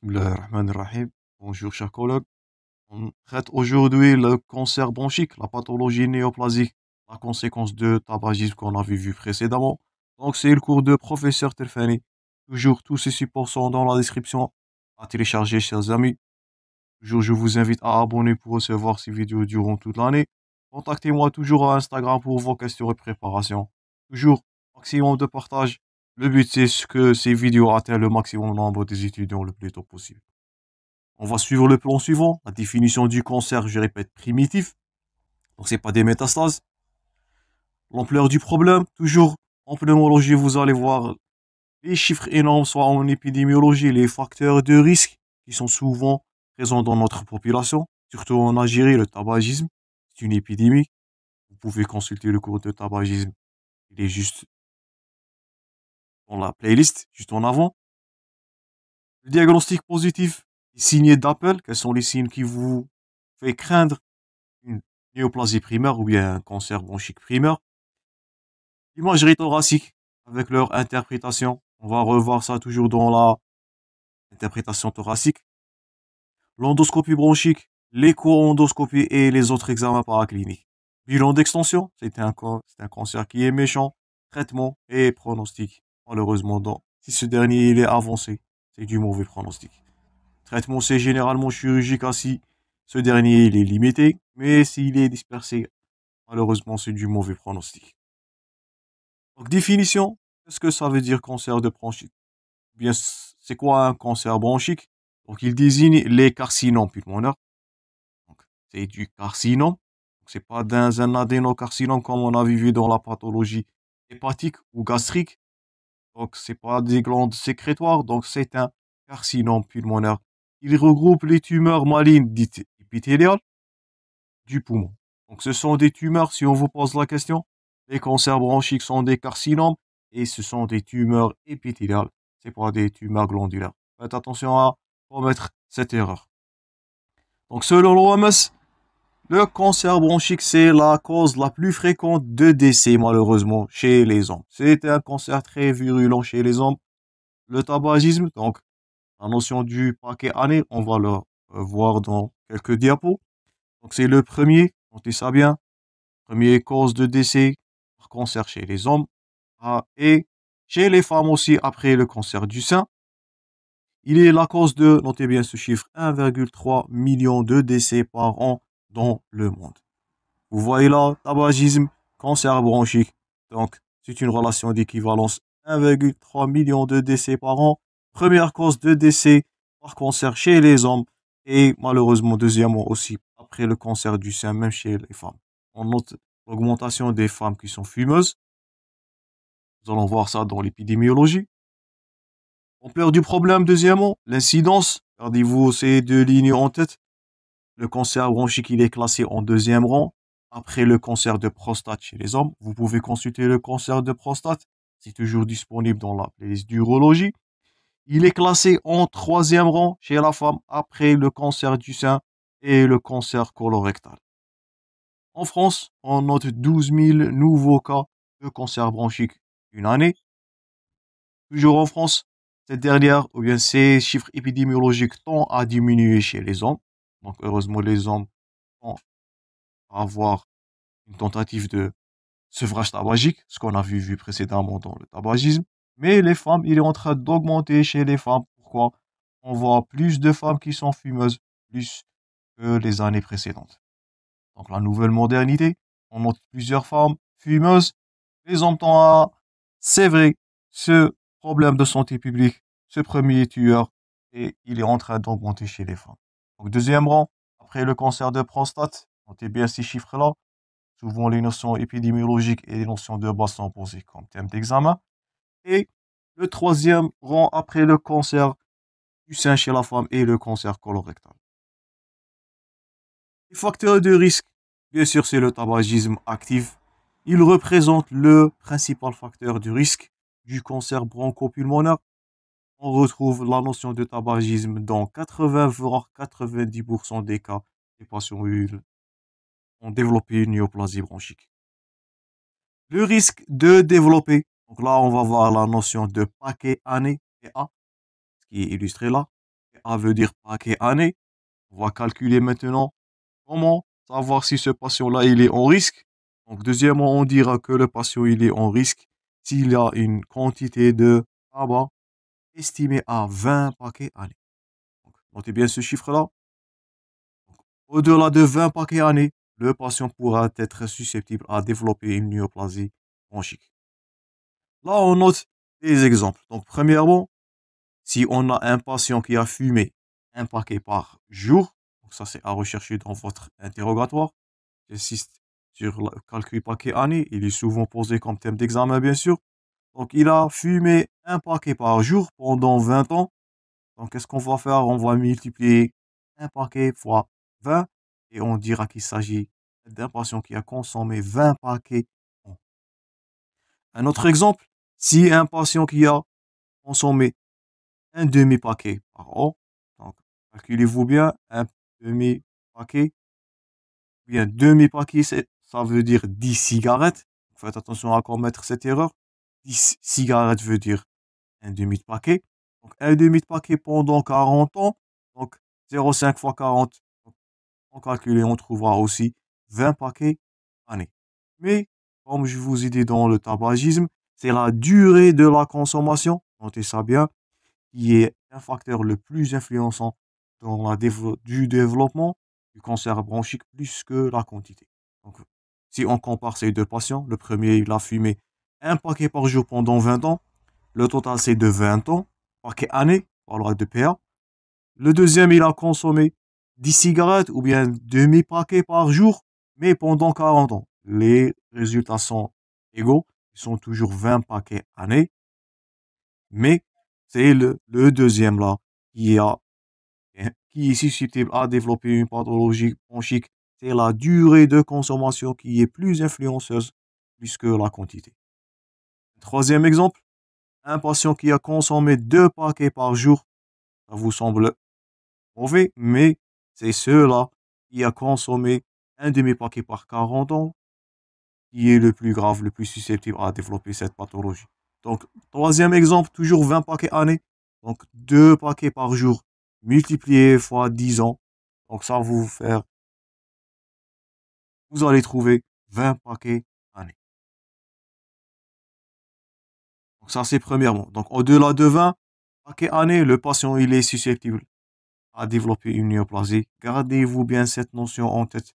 Bismillahirrahmanirrahim. Bonjour chers collègues. On traite aujourd'hui le cancer bronchique, la pathologie néoplasique, la conséquence de tabagisme qu'on avait vu précédemment. Donc c'est le cours de professeur Telfani. Toujours tous ces supports sont dans la description à télécharger chers amis. Toujours je vous invite à abonner pour recevoir ces vidéos durant toute l'année. Contactez-moi toujours à Instagram pour vos questions et préparations. Toujours maximum de partage. Le but c'est que ces vidéos atteignent le maximum nombre des étudiants le plus tôt possible. On va suivre le plan suivant. La définition du cancer, je répète, primitif. Donc, c'est pas des métastases. L'ampleur du problème, toujours en pneumologie, vous allez voir les chiffres énormes, soit en épidémiologie, les facteurs de risque qui sont souvent présents dans notre population, surtout en Algérie, le tabagisme, c'est une épidémie. Vous pouvez consulter le cours de tabagisme. Il est juste dans la playlist, juste en avant. Le diagnostic positif, les signes d'appel, quels sont les signes qui vous fait craindre une néoplasie primaire ou bien un cancer bronchique primaire. L'imagerie thoracique, avec leur interprétation, on va revoir ça toujours dans la interprétation thoracique. L'endoscopie bronchique, l'écho-endoscopie et les autres examens paracliniques. Bilan d'extension, c'est un cancer qui est méchant. Traitement et pronostic. Malheureusement, si ce dernier il est avancé, c'est du mauvais pronostic. Traitement, c'est généralement chirurgical si ce dernier il est limité, mais s'il est dispersé, malheureusement, c'est du mauvais pronostic. Donc, définition, qu'est-ce que ça veut dire cancer de bronchique? Bien, c'est quoi un cancer bronchique? Donc, il désigne les carcinomes pulmonaires. Donc, c'est du carcinome. Donc, c'est pas un adénocarcinome comme on a vu dans la pathologie hépatique ou gastrique. Donc, c'est pas des glandes sécrétoires. Donc, c'est un carcinome pulmonaire. Il regroupe les tumeurs malignes dites épithéliales du poumon. Donc, ce sont des tumeurs, si on vous pose la question, les cancers bronchiques sont des carcinomes et ce sont des tumeurs épithéliales. C'est pas des tumeurs glandulaires. Faites attention à commettre cette erreur. Donc, selon l'OMS, le cancer bronchique, c'est la cause la plus fréquente de décès, malheureusement, chez les hommes. C'est un cancer très virulent chez les hommes. Le tabagisme, donc, la notion du paquet année, on va le voir dans quelques diapos. Donc, c'est le premier, notez ça bien. Première cause de décès par cancer chez les hommes et chez les femmes aussi après le cancer du sein. Il est la cause de, notez bien ce chiffre, 1,3 million de décès par an dans le monde. Vous voyez là, tabagisme, cancer bronchique. Donc, c'est une relation d'équivalence. 1,3 million de décès par an. Première cause de décès par cancer chez les hommes. Et malheureusement, deuxièmement aussi, après le cancer du sein, même chez les femmes. On note l'augmentation des femmes qui sont fumeuses. Nous allons voir ça dans l'épidémiologie. Ampleur du problème, deuxièmement, l'incidence. Gardez-vous ces deux lignes en tête. Le cancer bronchique, il est classé en deuxième rang. Après le cancer de prostate chez les hommes, vous pouvez consulter le cancer de prostate. C'est toujours disponible dans la playlist d'urologie. Il est classé en troisième rang chez la femme après le cancer du sein et le cancer colorectal. En France, on note 12 000 nouveaux cas de cancer bronchique une année. Toujours en France, cette dernière, ou bien ces chiffres épidémiologiques tendent à diminuer chez les hommes. Donc, heureusement, les hommes vont avoir une tentative de sevrage tabagique, ce qu'on a vu précédemment dans le tabagisme. Mais les femmes, il est en train d'augmenter chez les femmes. Pourquoi? On voit plus de femmes qui sont fumeuses, plus que les années précédentes. Donc, la nouvelle modernité, on note plusieurs femmes fumeuses. Les hommes tendent à sévrer ce problème de santé publique, ce premier tueur, et il est en train d'augmenter chez les femmes. Donc, deuxième rang, après le cancer de prostate, notez bien ces chiffres-là. Souvent, les notions épidémiologiques et les notions de base sont posées comme thème d'examen. Et le troisième rang après le cancer du sein chez la femme et le cancer colorectal. Les facteurs de risque, bien sûr, c'est le tabagisme actif. Il représente le principal facteur de risque du cancer bronchopulmonaire. On retrouve la notion de tabagisme dans 80 voire 90% des cas des patients ont développé une néoplasie bronchique. Le risque de développer, donc là on va voir la notion de paquet année, PA, qui est illustré là. PA veut dire paquet année. On va calculer maintenant comment savoir si ce patient-là, il est en risque. Donc, deuxièmement, on dira que le patient, il est en risque s'il a une quantité de tabac estimée à 20 paquets année. Donc, notez bien ce chiffre-là. Au-delà de 20 paquets année, le patient pourra être susceptible à développer une néoplasie bronchique. Là, on note des exemples. Donc, premièrement, si on a un patient qui a fumé un paquet par jour, donc ça c'est à rechercher dans votre interrogatoire. J'insiste sur le calcul paquet année, il est souvent posé comme thème d'examen bien sûr. Donc il a fumé un paquet par jour pendant 20 ans. Donc qu'est-ce qu'on va faire? On va multiplier un paquet fois 20 et on dira qu'il s'agit d'un patient qui a consommé 20 paquets. Un autre exemple, si un patient qui a consommé un demi-paquet par an. Donc, calculez-vous bien, un demi-paquet, bien demi-paquet, ça veut dire 10 cigarettes. Faites attention à commettre cette erreur. 10 cigarettes veut dire un demi-paquet. Donc, un demi-paquet pendant 40 ans. Donc, 0,5 fois 40. Donc, en calculer, on trouvera aussi 20 paquets année. Mais, comme je vous ai dit dans le tabagisme, c'est la durée de la consommation. Notez ça bien qui est un facteur le plus influençant dans du développement du cancer bronchique plus que la quantité. Donc, si on compare ces deux patients, le premier, il a fumé un paquet par jour pendant 20 ans. Le total, c'est de 20 ans, paquet année, on parlera de PA. Le deuxième, il a consommé 10 cigarettes ou bien demi-paquet par jour, mais pendant 40 ans. Les résultats sont égaux, ils sont toujours 20 paquets année. Mais c'est le deuxième là qui est susceptible à développer une pathologie bronchique. C'est la durée de consommation qui est plus influenceuse plus que la quantité. Troisième exemple, un patient qui a consommé 2 paquets par jour, ça vous semble mauvais, mais c'est ceux-là qui a consommé un demi-paquet par 40 ans qui est le plus grave, le plus susceptible à développer cette pathologie. Donc, troisième exemple, toujours 20 paquets année. Donc, 2 paquets par jour multiplié fois 10 ans. Donc, ça va vous faire, vous allez trouver 20 paquets année. Donc, ça, c'est premièrement. Donc, au-delà de 20 paquets année, le patient, il est susceptible à développer une néoplasie. Gardez-vous bien cette notion en tête.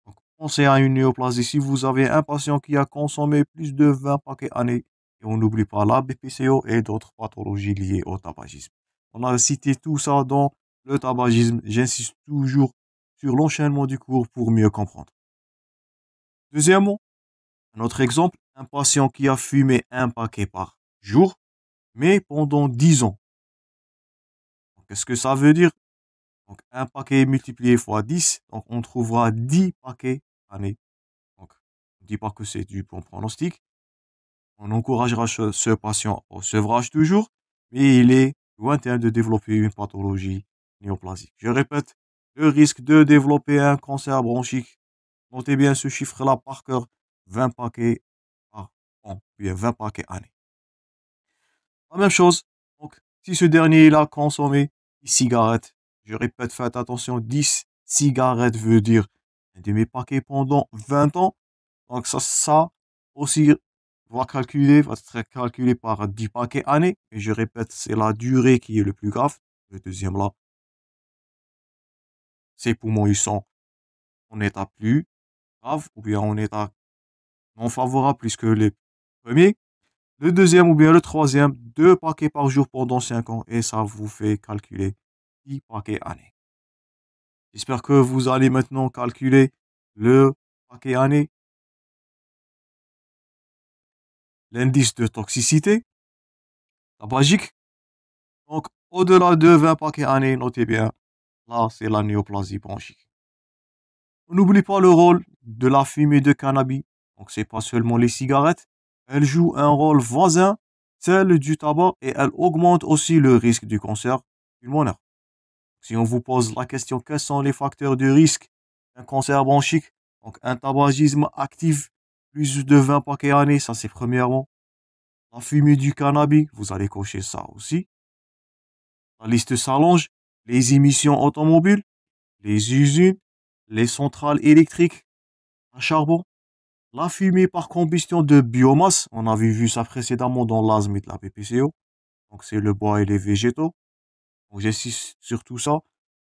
Donc, pensez à une néoplasie. Si vous avez un patient qui a consommé plus de 20 paquets année, et on n'oublie pas la BPCO et d'autres pathologies liées au tabagisme. On a cité tout ça dans le tabagisme. J'insiste toujours sur l'enchaînement du cours pour mieux comprendre. Deuxièmement, un autre exemple, un patient qui a fumé un paquet par jour, mais pendant 10 ans. Qu'est-ce que ça veut dire? Donc, un paquet multiplié fois 10, donc on trouvera 10 paquets année. Donc, on ne dit pas que c'est du bon pronostic. On encouragera ce patient au sevrage toujours, mais il est lointain de développer une pathologie néoplasique. Je répète, le risque de développer un cancer bronchique, notez bien ce chiffre-là par cœur, 20 paquets par an, bien 20 paquets année. La même chose, donc, si ce dernier il a consommé 10 cigarettes, je répète, faites attention, 10 cigarettes veut dire un demi-paquet pendant 20 ans. Donc ça aussi va être calculé par 10 paquets année. Et je répète, c'est la durée qui est le plus grave. Le deuxième là, ses poumons ils sont en état plus grave ou bien en état non favorable plus que les premiers. Le deuxième ou bien le troisième, 2 paquets par jour pendant 5 ans et ça vous fait calculer 10 paquets année. J'espère que vous allez maintenant calculer le paquet année, l'indice de toxicité tabagique. Donc, au-delà de 20 paquets année, notez bien, là, c'est la néoplasie bronchique. On n'oublie pas le rôle de la fumée de cannabis. Donc, c'est pas seulement les cigarettes. Elle joue un rôle voisin, celle du tabac, et elle augmente aussi le risque du cancer pulmonaire. Si on vous pose la question, quels sont les facteurs de risque d'un cancer bronchique? Donc, un tabagisme actif, plus de 20 paquets année, ça c'est premièrement. La fumée du cannabis, vous allez cocher ça aussi. La liste s'allonge. les émissions automobiles, les usines, les centrales électriques à charbon, la fumée par combustion de biomasse, on avait vu ça précédemment dans l'asthme et la PPCO, donc c'est le bois et les végétaux. Donc j'insiste sur tout ça,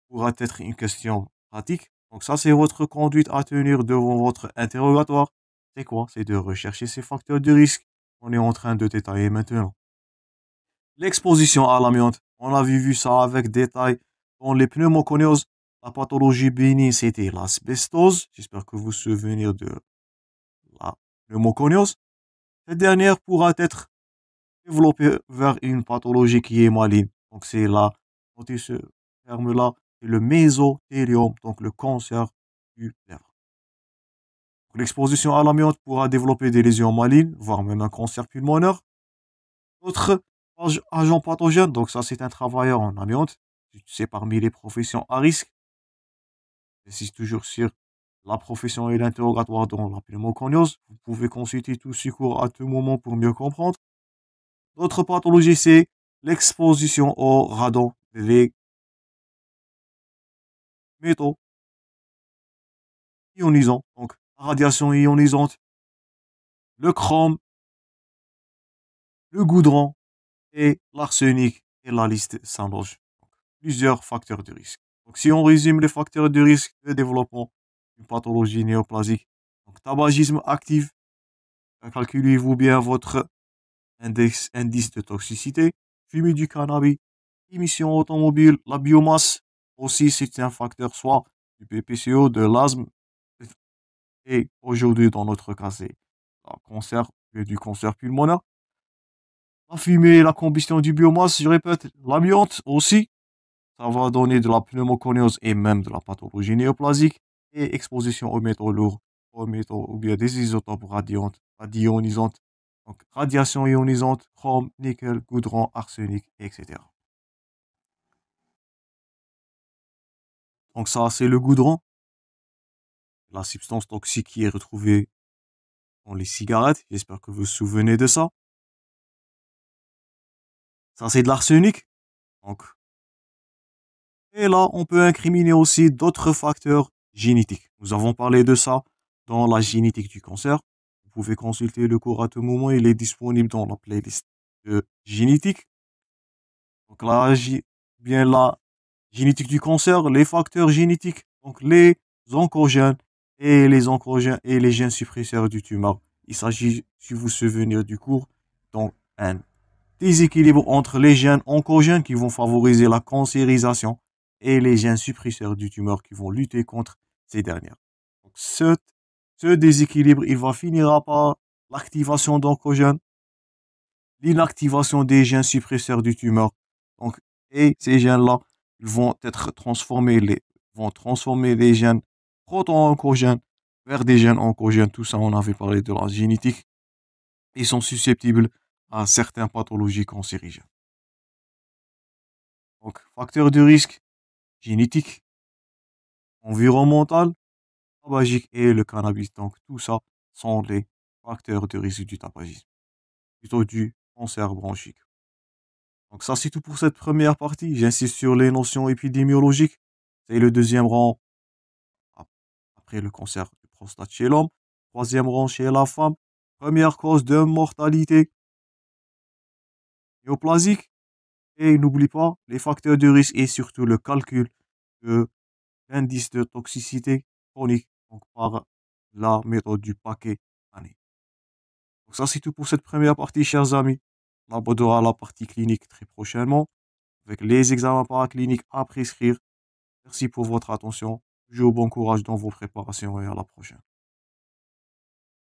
pourra être une question pratique. Donc ça, c'est votre conduite à tenir devant votre interrogatoire. C'est quoi? C'est de rechercher ces facteurs de risque qu'on est en train de détailler maintenant. L'exposition à l'amiante, on avait vu ça avec détail dans les pneumoconioses. La pathologie bénigne, c'était l'asbestose. J'espère que vous vous souvenez de la pneumoconiose. Cette dernière pourra être développée vers une pathologie qui est maligne. Donc c'est là, notez ce terme-là, c'est le mésothéliome, donc le cancer du lèvre. L'exposition à l'amiante pourra développer des lésions malignes, voire même un cancer pulmonaire. Autre agent pathogène, donc ça c'est un travailleur en amiante, c'est parmi les professions à risque. J'insiste toujours sur la profession et l'interrogatoire dans la pneumoconiose. Vous pouvez consulter tout secours à tout moment pour mieux comprendre. D'autres pathologies, c'est l'exposition au radon, les métaux ionisants, donc la radiation ionisante, le chrome, le goudron et l'arsenic, et la liste s'allonge. Plusieurs facteurs de risque. Donc, si on résume les facteurs de risque de développement d'une pathologie néoplasique, donc tabagisme actif, calculez-vous bien votre indice de toxicité, fumée du cannabis, émission automobile, la biomasse, aussi c'est un facteur soit du PPCO, de l'asthme, et aujourd'hui dans notre cas c'est du cancer pulmonaire. La fumée, la combustion du biomasse, je répète, l'amiante aussi, ça va donner de la pneumoconiose et même de la pathologie néoplasique et exposition aux métaux lourds, aux métaux ou bien des isotopes radionisantes. Donc, radiation ionisante, chrome, nickel, goudron, arsenic, etc. Donc ça, c'est le goudron, la substance toxique qui est retrouvée dans les cigarettes. J'espère que vous vous souvenez de ça. Ça, c'est de l'arsenic. Donc, et là, on peut incriminer aussi d'autres facteurs génétiques. Nous avons parlé de ça dans la génétique du cancer. Vous pouvez consulter le cours à tout moment, il est disponible dans la playlist de génétique. Donc là, bien la génétique du cancer, les facteurs génétiques, donc les oncogènes et les gènes suppresseurs du tumeur. Il s'agit, si vous vous souvenez du cours, donc un déséquilibre entre les gènes oncogènes qui vont favoriser la cancérisation et les gènes suppresseurs du tumeur qui vont lutter contre ces dernières. Donc ce déséquilibre, il va finir par l'activation d'oncogènes, l'inactivation des gènes suppresseurs du tumeur. Donc, et ces gènes-là, ils vont transformer les gènes proto-oncogènes vers des gènes oncogènes. Tout ça, on avait parlé de la génétique. Ils sont susceptibles à certaines pathologies cancérigènes. Donc, facteurs de risque génétique, environnemental, tabagique et le cannabis. Donc, tout ça sont les facteurs de risque du tabagisme, plutôt du cancer bronchique. Donc, ça, c'est tout pour cette première partie. J'insiste sur les notions épidémiologiques. C'est le deuxième rang après le cancer du prostate chez l'homme. Troisième rang chez la femme. Première cause de mortalité néoplasique. Et n'oublie pas les facteurs de risque et surtout le calcul de l'indice de toxicité chronique, donc par la méthode du paquet année. Donc ça, c'est tout pour cette première partie, chers amis. On abordera la partie clinique très prochainement, avec les examens paracliniques à prescrire. Merci pour votre attention. Toujours bon courage dans vos préparations et à la prochaine.